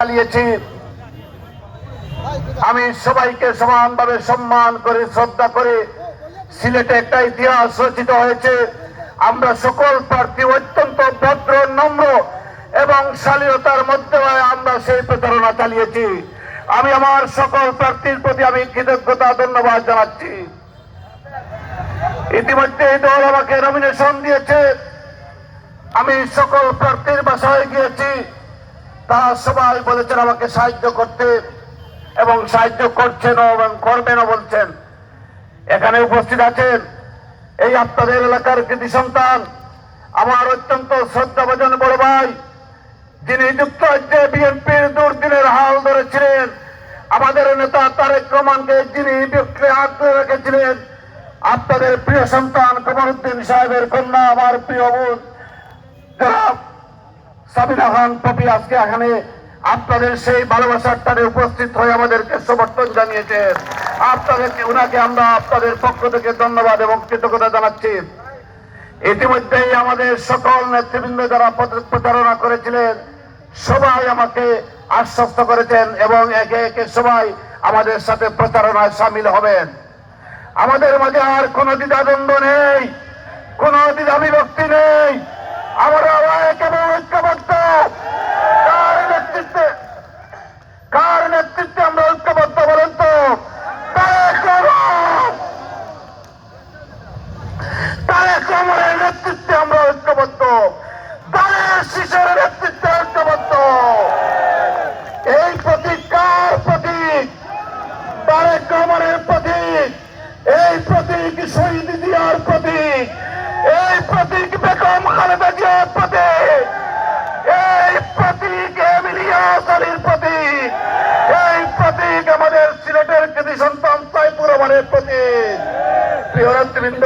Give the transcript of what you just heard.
চালিয়েছি। আমি সবাইকে সমানভাবে সম্মান করে শ্রদ্ধা করে সিলেটে একটা ইতিহাস রচিত হয়েছে। আমরা সকল প্রার্থী অত্যন্ত ভদ্র, নম্র এবং শালীনতার মধ্যে আমরা সেই প্রচারণা চালিয়েছি। আমি আমার সকল প্রার্থীর প্রতি আমি কৃতজ্ঞতা ধন্যবাদ জানাচ্ছি। ইতিমধ্যে এই দল আমাকে নমিনেশন দিয়েছে। আমি সকল প্রার্থীর বাসায় গিয়েছি, তারা সবাই বলেছেন আমাকে সাহায্য করতে এবং সাহায্য করছেন এবং করবেনও বলছেন। এখানে উপস্থিত আছেন এই আপনাদের এলাকার কৃতি সন্তান, আমার অত্যন্ত শ্রদ্ধাভাজন বড় ভাই, যিনি যুক্তরাজ্যে বিএনপির দুর্দিনের হাল ধরেছিলেন, আমাদের নেতা তারেক রহমানকে যিনি বিক্রে আগ্রহ রেখেছিলেন, আপনাদের প্রিয় সন্তান কমরউদ্দিন সাহেবের কন্যা আমার প্রিয় বোন জনাব সাবিনা খান পপি আজকে এখানে আপনাদের সেই ভালোবাসার টানে উপস্থিত হয়ে আমাদেরকে সমর্থন জানিয়েছেন। আপনাদেরকে ওনাকে আমরা আপনাদের পক্ষ থেকে ধন্যবাদ এবং কৃতজ্ঞতা জানাচ্ছি। ইতিমধ্যেই আমাদের সকল নেতৃবৃন্দ যারা প্রচারণা করেছিলেন সবাই আমাকে আশ্বস্ত করেছেন এবং একে একে সবাই আমাদের সাথে প্রচারণায় সামিল হবেন। আমাদের মাঝে আর কোনো দ্বিধাদ্বন্দ্ব নেই, কোনো দ্বিধাবিভক্তি নেই। আমরা একেবারে ঐক্যবদ্ধ। কার নেতৃত্বে আমরা ঐক্যবদ্ধ বলেন তো? তারেক রহমানের নেতৃত্বে আমরা ঐক্যবদ্ধ, দলের শিশুর নেতৃত্বে ঐক্যবদ্ধ। এই প্রতীক কার প্রতীক? তারেক রহমানের প্রতীক। এই প্রতীক শহীদ জিয়ার প্রতীক। এই প্রতীক বেগম খালেদা জিয়ার প্রতীক। এই প্রতীক এমিলিয়াস আলীর প্রতীক। এই প্রতীক আমাদের সিলেটের কৃতি সন্তান সাইফুর রহমানের প্রতীক। প্রিয় নেতৃবৃন্দ,